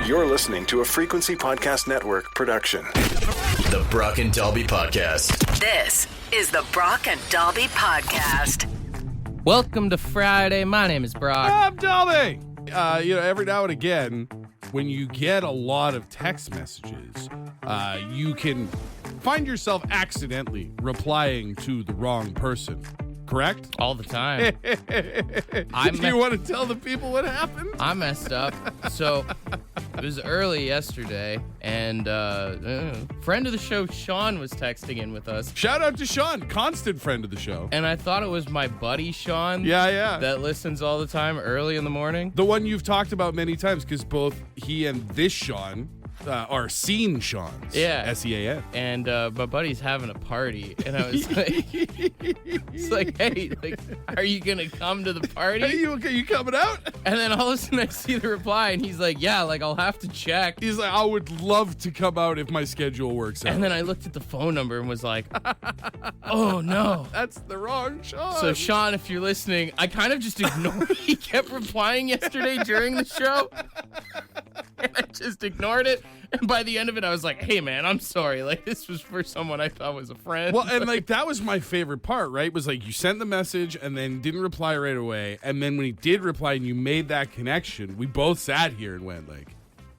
You're listening to a Frequency Podcast Network production. The Brock and Dalby Podcast. This is the Brock and Dalby Podcast. Welcome to Friday. My name is Brock. I'm Dalby. Every now and again, when you get a lot of text messages, you can find yourself accidentally replying to the wrong person. Correct? All the time. Do you want to tell the people what happened? I messed up. So it was early yesterday, and friend of the show, Sean, was texting in with us. Shout out to Sean, constant friend of the show. And I thought it was my buddy, Sean. Yeah. That listens all the time early in the morning. The one you've talked about many times, because both he and this Sean are seen Sean's. Yeah. S-E-A-N. And my buddy's having a party, and I was like, it's like, hey, are you going to come to the party? Hey, you okay? You coming out? And then all of a sudden I see the reply, and he's like, yeah, I'll have to check. He's like, I would love to come out if my schedule works out. And then I looked at the phone number and was like, oh no. That's the wrong Sean. So Sean, if you're listening, I kind of just ignored. He kept replying yesterday during the show, and I just ignored it. And by the end of it, I was like, hey man, I'm sorry. This was for someone I thought was a friend. Well, and that was my favorite part, right? Was you sent the message and then didn't reply right away. And then when he did reply and you made that connection, we both sat here and went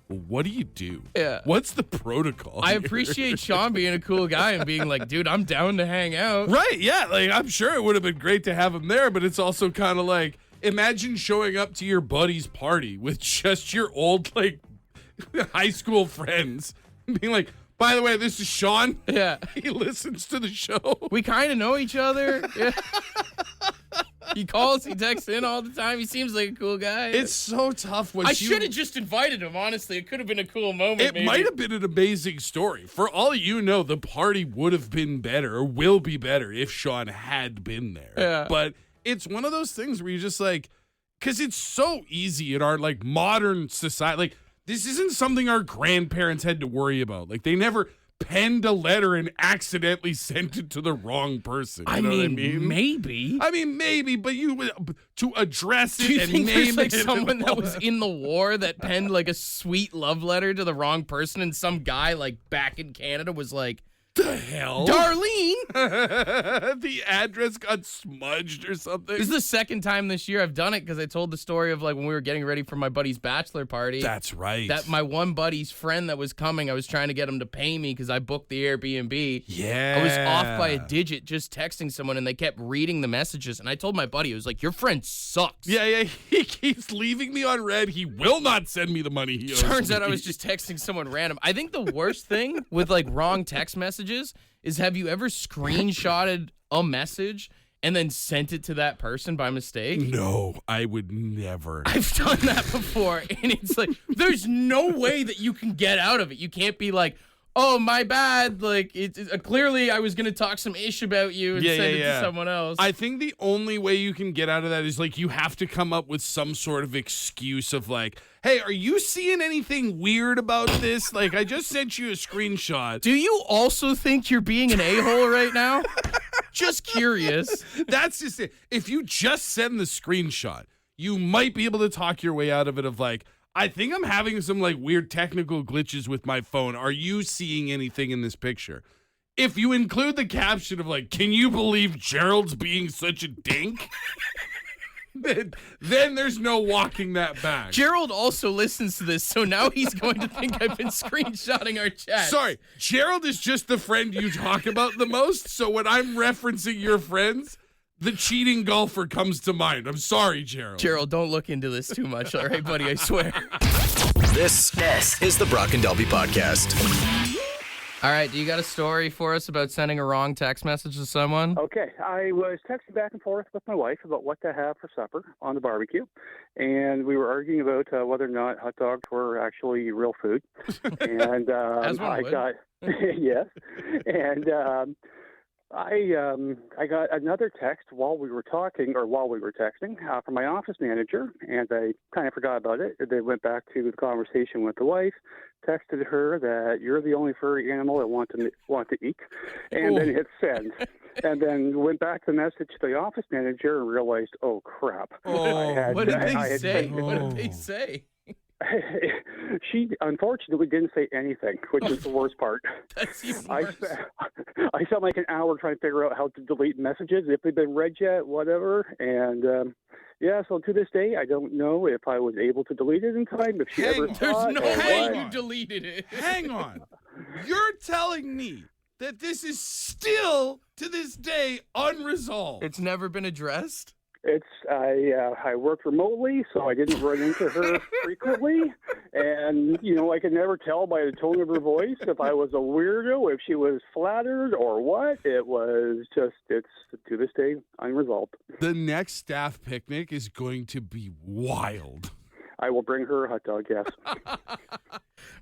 well, what do you do? Yeah. What's the protocol I here? appreciate Sean being a cool guy and being like, dude, I'm down to hang out. Right, yeah. I'm sure it would have been great to have him there, but it's also kind of imagine showing up to your buddy's party with just your old, high school friends and being like, by the way, this is Sean. Yeah. He listens to the show. We kind of know each other. Yeah. He calls, he texts in all the time. He seems like a cool guy. It's so tough when I should have just invited him, honestly. It could have been a cool moment. It might have been an amazing story. For all you know, the party would have been better or will be better if Sean had been there. Yeah. But it's one of those things where you just because it's so easy in our modern society. This isn't something our grandparents had to worry about. They never penned a letter and accidentally sent it to the wrong person. You know what I mean? Maybe. I mean, maybe, but to address it Do you and think name there's it. someone that was in the war that penned a sweet love letter to the wrong person, and some guy back in Canada was like, the hell? Darlene? The address got smudged or something. This is the second time this year I've done it, because I told the story of when we were getting ready for my buddy's bachelor party. That's right. That my one buddy's friend that was coming, I was trying to get him to pay me because I booked the Airbnb. Yeah. I was off by a digit just texting someone, and they kept reading the messages. And I told my buddy, I was like, your friend sucks. Yeah. He keeps leaving me on red. He will not send me the money he owes Turns me. out I was just texting someone random. I think the worst thing with wrong text messages is, have you ever screenshotted a message and then sent it to that person by mistake? No, I would never. I've done that before, and it's there's no way that you can get out of it. You can't be like, oh, my bad. Clearly I was going to talk some ish about you and send it to someone else. I think the only way you can get out of that is you have to come up with some sort of excuse of hey, are you seeing anything weird about this? I just sent you a screenshot. Do you also think you're being an a-hole right now? Just curious. That's just it. If you just send the screenshot, you might be able to talk your way out of it of I think I'm having some weird technical glitches with my phone. Are you seeing anything in this picture? If you include the caption of can you believe Gerald's being such a dink? then there's no walking that back. Gerald also listens to this, so now he's going to think I've been screenshotting our chat. Sorry, Gerald is just the friend you talk about the most, so when I'm referencing your friends, the cheating golfer comes to mind. I'm sorry, Gerald. Gerald, don't look into this too much, all right, buddy? I swear. This is the Brock and Dalby Podcast. All right, do you got a story for us about sending a wrong text message to someone? Okay, I was texting back and forth with my wife about what to have for supper on the barbecue, and we were arguing about whether or not hot dogs were actually real food. And As one would. Yes, and I got another text while we were texting from my office manager, and I kind of forgot about it. They went back to the conversation with the wife, texted her that you're the only furry animal I want to eat, and then hit send. And then went back to the message to the office manager and realized, oh crap! What did they say? What did they say? She unfortunately didn't say anything, which is the worst part. That's even I worse. spent like an hour trying to figure out how to delete messages, if they've been read yet, whatever. And so to this day, I don't know if I was able to delete it in time. If she ever There's saw it no or way what. you deleted it. Hang on. You're telling me that this is still, to this day, unresolved? It's never been addressed? I worked remotely, so I didn't run into her frequently, and I could never tell by the tone of her voice if I was a weirdo, if she was flattered or what. It was just, it's to this day unresolved. The next staff picnic is going to be wild. I will bring her a hot dog, yes.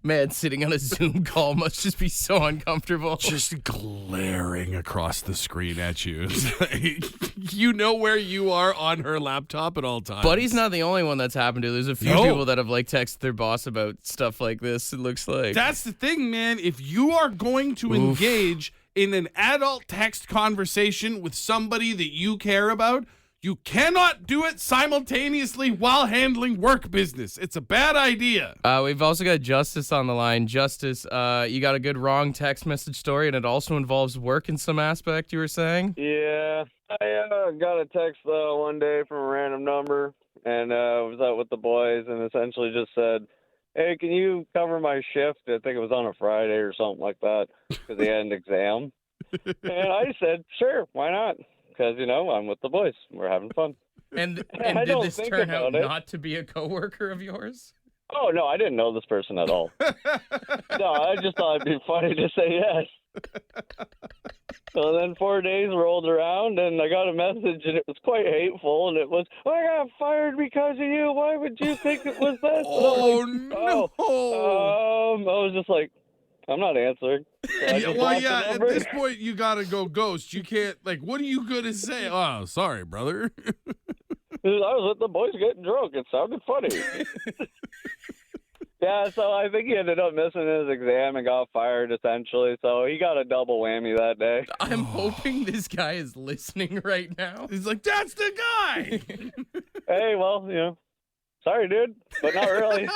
Man, sitting on a Zoom call must just be so uncomfortable. Just glaring across the screen at you. It's like, you know where you are on her laptop at all times. Buddy's not the only one that's happened to. There's a few No. people that have texted their boss about stuff like this, it looks like. That's the thing, man. If you are going to Oof. engage in an adult text conversation with somebody that you care about, you cannot do it simultaneously while handling work business. It's a bad idea. We've also got Justice on the line. Justice, you got a good wrong text message story, and it also involves work in some aspect, you were saying? Yeah, I got a text one day from a random number, and I was out with the boys, and essentially just said, "Hey, can you cover my shift?" I think it was on a Friday or something like that, because they had an exam. And I said, "Sure, why not?" Because, I'm with the boys. We're having fun. And I did don't this think turn out about it. not to be a coworker of yours? Oh, no, I didn't know this person at all. No, I just thought it'd be funny to say yes. So then 4 days rolled around, and I got a message, and it was quite hateful, and it was, "I got fired because of you. Why would you think it was this?" Oh, And no. I was just like, I'm not answering. So I just blocked the At number. this point, you got to go ghost. You can't, what are you going to say? Oh, sorry, brother. I was with the boys getting drunk. It sounded funny. Yeah, so I think he ended up missing his exam and got fired, essentially. So he got a double whammy that day. I'm hoping this guy is listening right now. He's like, that's the guy. Hey, well, sorry, dude, but not really.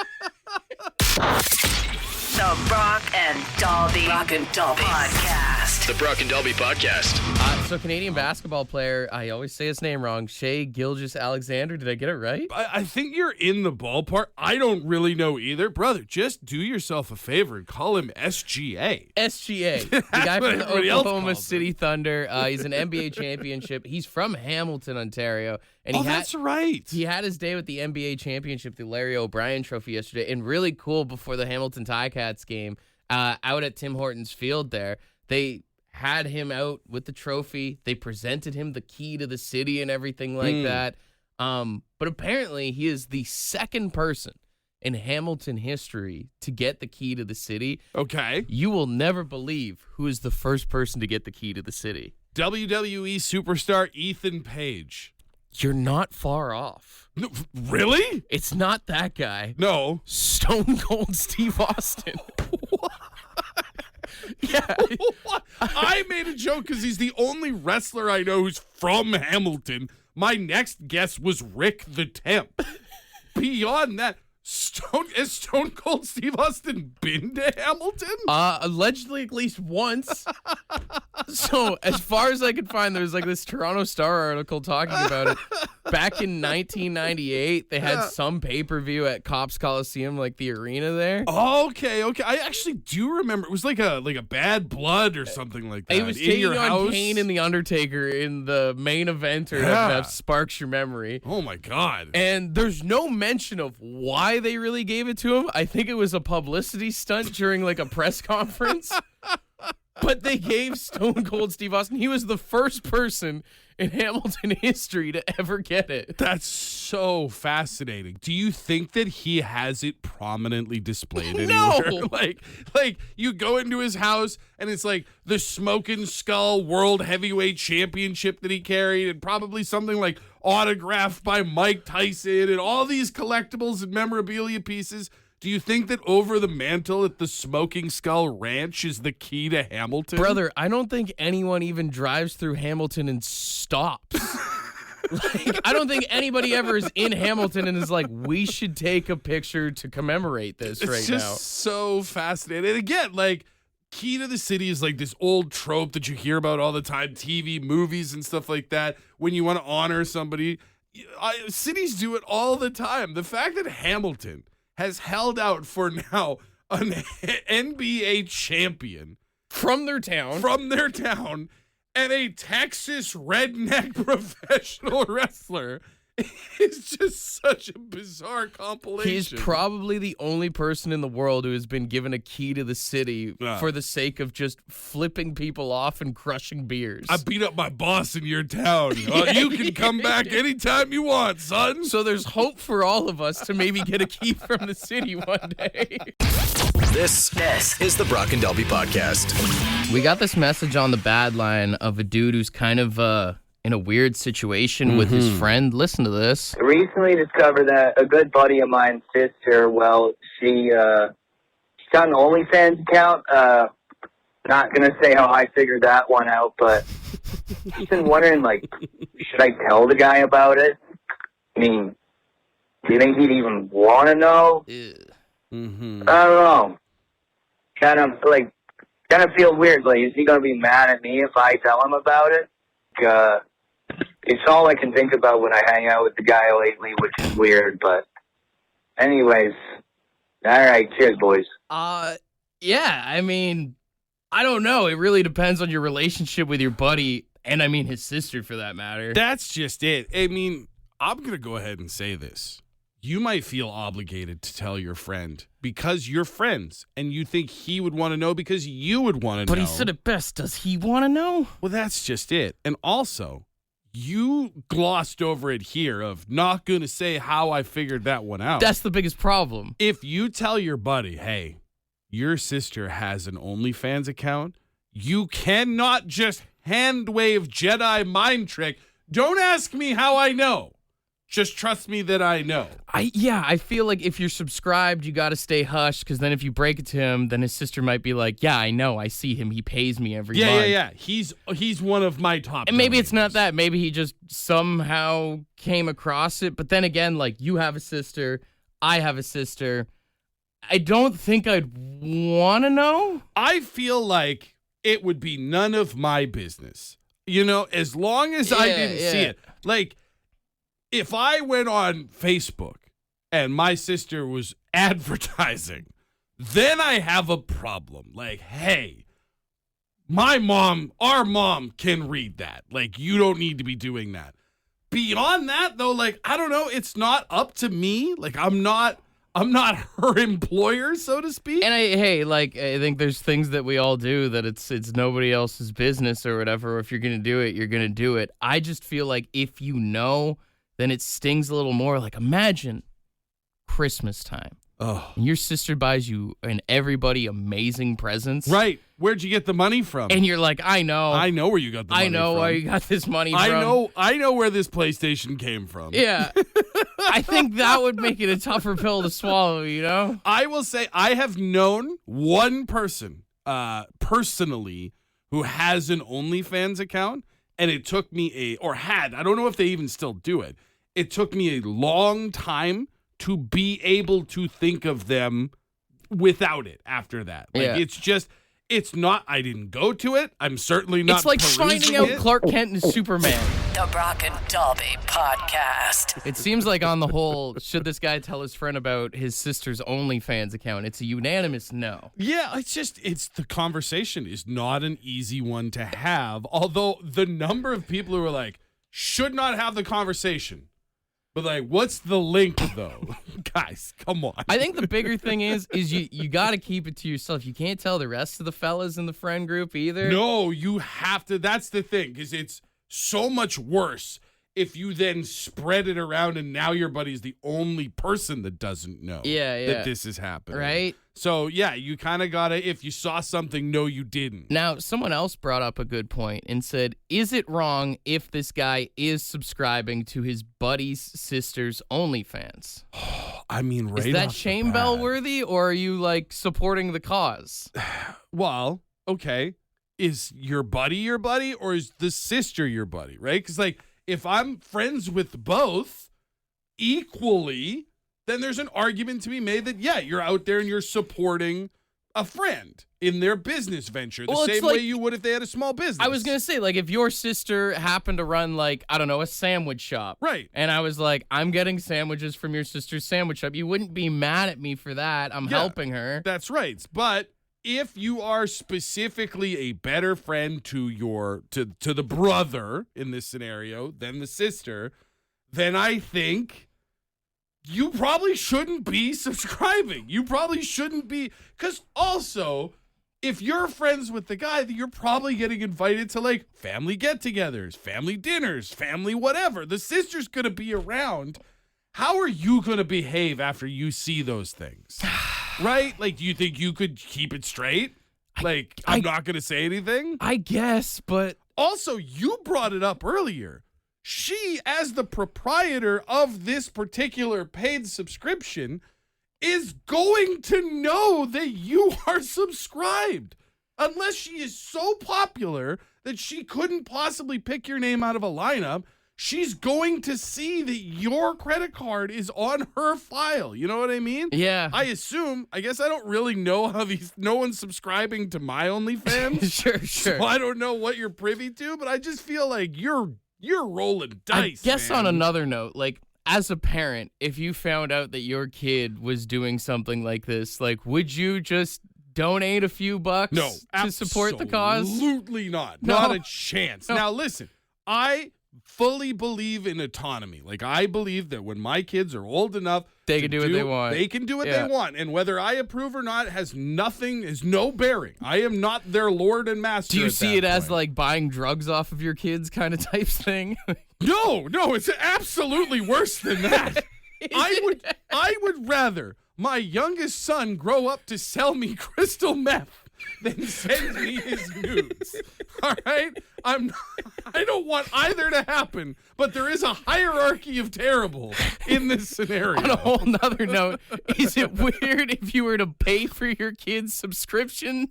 The Brock and Dalby Podcast. The Brock and Dalby Podcast. So Canadian basketball player, I always say his name wrong, Shea Gilgeous-Alexander. Did I get it right? I think you're in the ballpark. I don't really know either. Brother, just do yourself a favor and call him SGA. SGA, the guy what from the everybody else Oklahoma calls City Thunder. He's an NBA championship. He's from Hamilton, Ontario. And That's right. He had his day with the NBA championship, the Larry O'Brien Trophy yesterday, and really cool before the Hamilton Ticats game out at Tim Hortons Field there. They had him out with the trophy. They presented him the key to the city and everything like that. But apparently he is the second person in Hamilton history to get the key to the city. Okay. You will never believe who is the first person to get the key to the city. WWE superstar Ethan Page. You're not far off. No, really? It's not that guy. No. Stone Cold Steve Austin. Yeah. What? I made a joke because he's the only wrestler I know who's from Hamilton. My next guess was Rick the Temp. Beyond that, has Stone Cold Steve Austin been to Hamilton? Allegedly at least once. So as far as I could find, there's this Toronto Star article talking about it. Back in 1998, they had some pay-per-view at Cops Coliseum, the arena there. Okay. I actually do remember. It was like a Bad Blood or something like that. It was in taking your on house. Kane and The Undertaker in the main event, or Yeah. that sparks your memory. Oh my God. And there's no mention of why they really gave it to him. I think it was a publicity stunt during a press conference. But they gave Stone Cold Steve Austin. He was the first person in Hamilton history to ever get it. That's so fascinating. Do you think that he has it prominently displayed No. anywhere? Like you go into his house and it's the Smoking Skull World Heavyweight Championship that he carried, and probably something autographed by Mike Tyson, and all these collectibles and memorabilia pieces. Do you think that over the mantle at the Smoking Skull Ranch is the key to Hamilton? Brother, I don't think anyone even drives through Hamilton and stops. Like, I don't think anybody ever is in Hamilton and is like, we should take a picture to commemorate this It's right just so fascinating. And again, like, key to the city is like this old trope that you hear about all the time, TV, movies, and stuff like that. When you want to honor somebody, cities do it all the time. The fact that Hamilton has held out for now an NBA champion from their town, and a Texas redneck professional wrestler is just such a bizarre compilation. He's probably the only person in the world who has been given a key to the city for the sake of just flipping people off and crushing beers. I beat up my boss in your town. You can come back anytime you want, son. So there's hope for all of us to maybe get a key from the city one day. This is the Brock and Delby podcast. We got this message on the bad line of a dude who's kind of in a weird situation with his friend. Listen to this. I recently discovered that a good buddy of mine's sister, well, she's got an OnlyFans account. Not going to say how I figured that one out, but I've been wondering, like, should I tell the guy about it? I mean, do you think he'd even want to know? I don't know. Kind of feel weird. Like, is he going to be mad at me if I tell him about it? It's all I can think about when I hang out with the guy lately, which is weird. But anyways, all right, cheers, boys. Yeah, I mean, I don't know. It really depends on your relationship with your buddy, and I mean his sister for that matter. That's just it. I mean, I'm going to go ahead and say this. You might feel obligated to tell your friend because you're friends and you think he would want to know because you would want to know. But he said it best. Does he want to know? Well, that's just it. And also, you glossed over it here of not going to say how I figured that one out. That's the biggest problem. If you tell your buddy, hey, your sister has an OnlyFans account, you cannot just hand wave Jedi mind trick. Don't ask me how I know. Just trust me that I know. I feel like if you're subscribed, you got to stay hush, because then if you break it to him, then his sister might be like, yeah, I know. I see him. He pays me every month. Yeah. He's one of my top. And maybe it's not that. Maybe he just somehow came across it. But then again, like, you have a sister. I have a sister. I don't think I'd want to know. I feel like it would be none of my business. You know, as long as I didn't see it. Like, if I went on Facebook and my sister was advertising, then I have a problem. Like, hey, our mom can read that. Like, you don't need to be doing that. Beyond that, though, like, I don't know. It's not up to me. Like, I'm not her employer, so to speak. And I think there's things that we all do that it's nobody else's business or whatever. If you're going to do it, you're going to do it. I just feel like if you know, then it stings a little more. Like, imagine Christmas time. Oh. And your sister buys you and everybody amazing presents. Right. Where'd you get the money from? And you're like, I know. I know where you got the money from. I know where you got this money from. I know where this PlayStation came from. Yeah. I think that would make it a tougher pill to swallow, you know? I will say I have known one person personally who has an OnlyFans account, and it took me I don't know if they even still do it. It took me a long time to be able to think of them without it after that. Like, it's not, I didn't go to it. I'm certainly not. It's like finding out Clark Kent is Superman. The Brock and Dalby Podcast. It seems like on the whole, should this guy tell his friend about his sister's OnlyFans account? It's a unanimous no. Yeah, it's the conversation is not an easy one to have. Although the number of people who are like, should not have the conversation. But like, what's the link though? Guys, come on. I think the bigger thing is you got to keep it to yourself. You can't tell the rest of the fellas in the friend group either. No, you have to. That's the thing, because it's so much worse if you then spread it around and now your buddy's the only person that doesn't know that this is happening. Right? So, yeah, you kind of got to, if you saw something, no, you didn't. Now, someone else brought up a good point and said, is it wrong if this guy is subscribing to his buddy's sister's OnlyFans? I mean, right. Is that shame bell worthy, or are you, like, supporting the cause? Well, okay. Is your buddy, or is the sister your buddy, right? Because, like, if I'm friends with both equally, then there's an argument to be made that, yeah, you're out there and you're supporting a friend in their business venture the same way you would if they had a small business. I was going to say, like, if your sister happened to run, like, I don't know, a sandwich shop. Right. And I was like, I'm getting sandwiches from your sister's sandwich shop. You wouldn't be mad at me for that. I'm helping her. That's right. But if you are specifically a better friend to the brother in this scenario than the sister, then I think you probably shouldn't be subscribing. You probably shouldn't be, because also, if you're friends with the guy, then you're probably getting invited to, like, family get-togethers, family dinners, family whatever. The sister's going to be around. How are you going to behave after you see those things? Right? Like, do you think you could keep it straight? Like, I'm not going to say anything? I guess, but Also, you brought it up earlier. She, as the proprietor of this particular paid subscription, is going to know that you are subscribed. Unless she is so popular that she couldn't possibly pick your name out of a lineup, she's going to see that your credit card is on her file. You know what I mean? Yeah. I guess I don't really know how no one's subscribing to my OnlyFans. Sure. So I don't know what you're privy to, but I just feel like you're rolling dice. I guess man. on another note, like, as a parent, if you found out that your kid was doing something like this, like, would you just donate a few bucks to support the cause? Absolutely not. No. Not a chance. No. Now, listen, I fully believe in autonomy. Like, I believe that when my kids are old enough, They can do what they want. They can do what Yeah. they want. And whether I approve or not has no bearing. I am not their lord and master. Do you at see that it as point. like buying drugs off of your kids kind of type thing? No, it's absolutely worse than that. I would rather my youngest son grow up to sell me crystal meth than send me his nudes. All right? I don't want either to happen, but there is a hierarchy of terrible in this scenario. On a whole nother note, is it weird if you were to pay for your kid's subscription?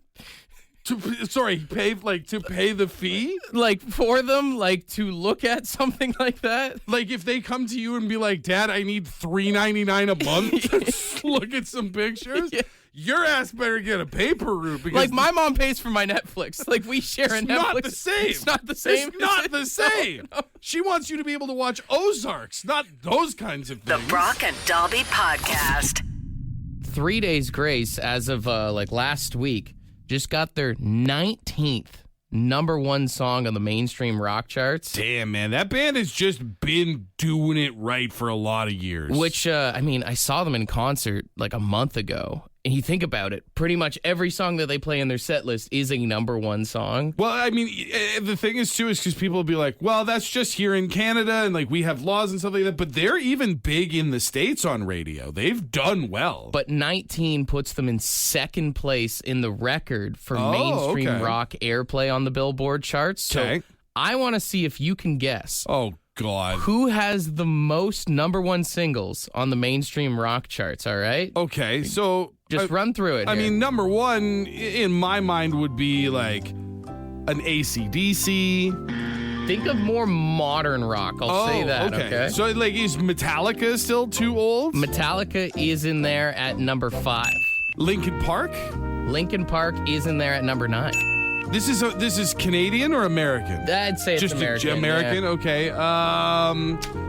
To pay the fee? Like, for them, like, to look at something like that? Like, if they come to you and be like, Dad, I need $3.99 a month to look at some pictures, Yeah. your ass better get a paper route. Because Like, my mom pays for my Netflix. Like, we share a it's Netflix. not the same. It's not the same. It's not the same. No. She wants you to be able to watch Ozarks, not those kinds of The things. Brock and Dobby Podcast. 3 Days Grace, as of like last week, just got their 19th number one song on the mainstream rock charts. Damn, man, that band has just been doing it right for a lot of years. Which, I mean, I saw them in concert like a month ago. And you think about it, pretty much every song that they play in their set list is a number one song. Well, I mean, the thing is, too, is because people will be like, well, that's just here in Canada, and, like, we have laws and stuff like that, but they're even big in the States on radio. They've done well. But 19 puts them in second place in the record for mainstream okay. rock airplay on the Billboard charts. So Okay. I want to see if you can guess. Oh, God. Who has the most number one singles on the mainstream rock charts, all right? Okay, so... Just run through it. I here. mean, number one in my mind would be like an AC/DC. Think of more modern rock. I'll say that, okay? So, like, is Metallica still too old? Metallica is in there at number 5. Linkin Park? Linkin Park is in there at number 9. This is Canadian or American? I'd say it's Just American. American, yeah. okay.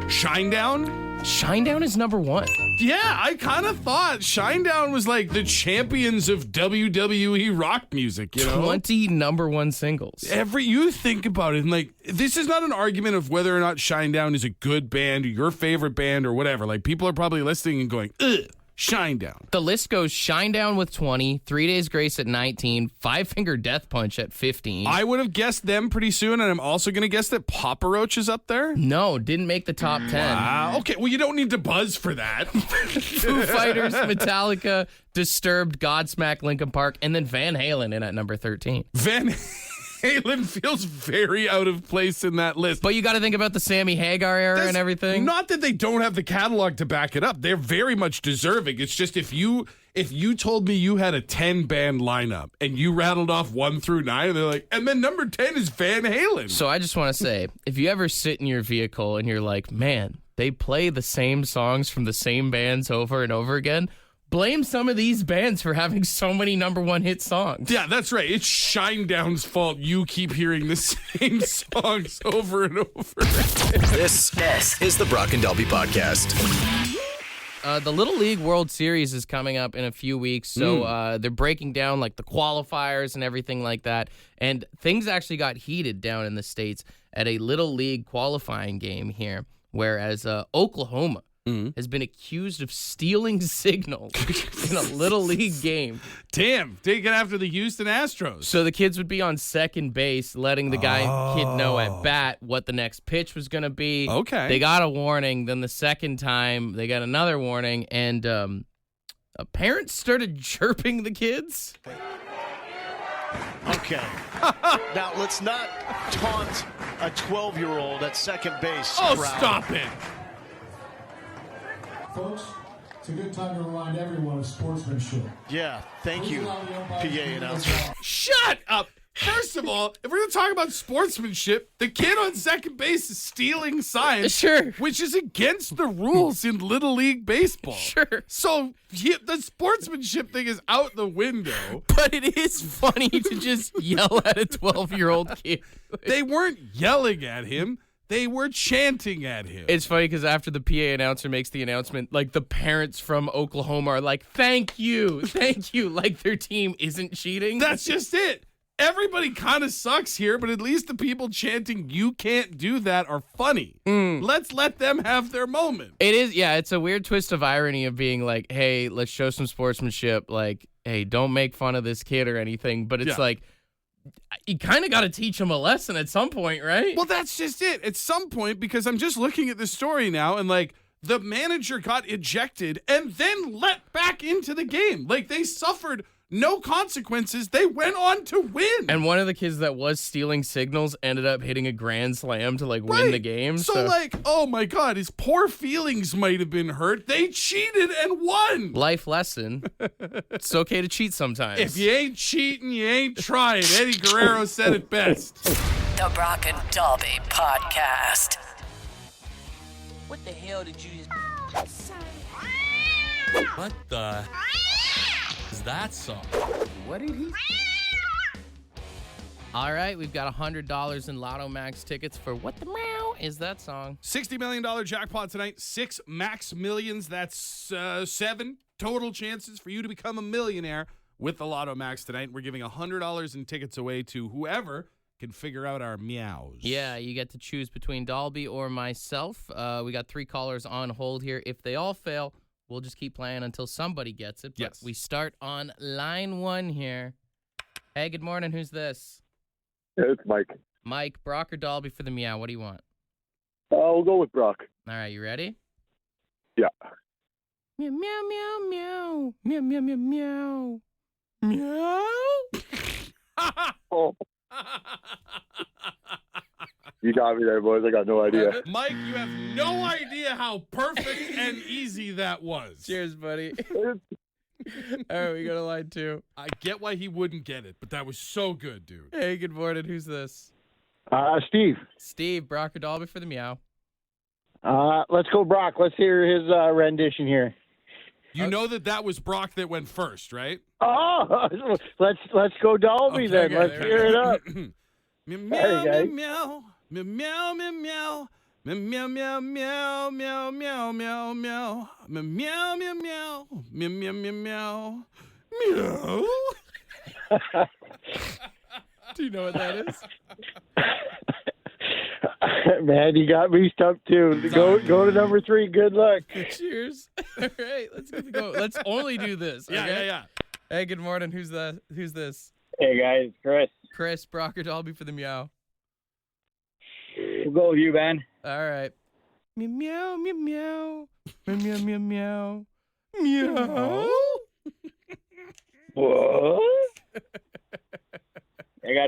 Shinedown? Shinedown is number 1. Yeah, I kind of thought Shinedown was like the champions of WWE rock music, you know? 20 number one singles. You think about it, and like, this is not an argument of whether or not Shinedown is a good band or your favorite band or whatever. Like, people are probably listening and going, ugh, Shinedown. The list goes Shinedown with 20, 3 Days Grace at 19, Five Finger Death Punch at 15. I would have guessed them pretty soon, and I'm also going to guess that Papa Roach is up there. No, didn't make the top 10. Wow. Okay, well, you don't need to buzz for that. Foo Fighters, Metallica, Disturbed, Godsmack, Linkin Park, and then Van Halen in at number 13. Halen feels very out of place in that list. But you got to think about the Sammy Hagar era and everything. Not that they don't have the catalog to back it up. They're very much deserving. It's just if you told me you had a 10-band lineup and you rattled off 1 through 9, and they're like, and then number 10 is Van Halen. So I just want to say, if you ever sit in your vehicle and you're like, man, they play the same songs from the same bands over and over again, blame some of these bands for having so many number 1 hit songs. Yeah, that's right. It's Shinedown's fault you keep hearing the same songs over and over. This is the Brock and Dalby Podcast. The Little League World Series is coming up in a few weeks, so they're breaking down like the qualifiers and everything like that. And things actually got heated down in the States at a Little League qualifying game here, whereas Oklahoma has been accused of stealing signals in a Little League game. Damn, taken after the Houston Astros. So the kids would be on second base, letting the kid know at bat what the next pitch was going to be. Okay. They got a warning. Then the second time, they got another warning. And parents started chirping the kids. Okay. Now, let's not taunt a 12-year-old at second base. Oh, crowd. stop it. Folks, it's a good time to remind everyone of sportsmanship. Yeah, thank you, PA announcer. Shut up. First of all, if we're going to talk about sportsmanship, the kid on second base is stealing signs. Sure. Which is against the rules in Little League Baseball. Sure. So the sportsmanship thing is out the window. But it is funny to just yell at a 12-year-old kid. They weren't yelling at him. They were chanting at him. It's funny because after the PA announcer makes the announcement, like the parents from Oklahoma are like, thank you, like their team isn't cheating. That's just it. Everybody kind of sucks here, but at least the people chanting "you can't do that" are funny. Let's let them have their moment. It is, yeah, it's a weird twist of irony of being like, hey, let's show some sportsmanship. Like, hey, don't make fun of this kid or anything. But it's like, you kind of got to teach him a lesson at some point, right? Well, that's just it. At some point, because I'm just looking at this story now, and like the manager got ejected and then let back into the game. Like they suffered no consequences. They went on to win. And one of the kids that was stealing signals ended up hitting a grand slam to like win the game. So like, oh my God, his poor feelings might have been hurt. They cheated and won. Life lesson. It's okay to cheat sometimes. If you ain't cheating, you ain't trying. Eddie Guerrero said it best. The Brock and Dalby Podcast. What the hell did you just... What the is that song? What did he... All right, we've got $100 in Lotto Max tickets for What the Meow is that song? $60 million jackpot tonight. 6 max millions. That's 7 total chances for you to become a millionaire with the Lotto Max tonight. We're giving $100 in tickets away to whoever can figure out our meows. Yeah, you get to choose between Dalby or myself. We got 3 callers on hold here. If they all fail, we'll just keep playing until somebody gets it. But yes. We start on line 1 here. Hey, good morning. Who's this? It's Mike. Mike, Brock or Dalby for the meow? What do you want? We'll go with Brock. All right, you ready? Yeah. Meow, meow, meow, meow. Meow, meow, meow, meow. Meow? Oh. You got me there, boys. I got no idea. Mike, you have no idea how perfect and easy that was. Cheers, buddy. All right, we go to line 2. I get why he wouldn't get it, but that was so good, dude. Hey, good morning. Who's this? Steve. Steve, Brock or Dalby for the meow? Let's go Brock. Let's hear his rendition here. You know that was Brock that went first, right? Oh, let's go Dalby then. Okay, let's hear it up. Meow, Hey, meow, meow, meow, meow, meow. Meow, meow, meow, meow, meow, meow, meow. Meow, meow, meow. Meow, meow, meow, meow. Meow. Do you know what that is? Man, you got me stumped too. Go to number 3. Good luck. Cheers. All right, let's get to go. Let's only do this. Okay? Yeah. Hey, good morning. Who's this? Hey guys, Chris. Chris, Brock or Dalby for the meow? We'll go with you, man. All right. Meow, meow, meow, meow, meow, meow, meow, meow. What? I got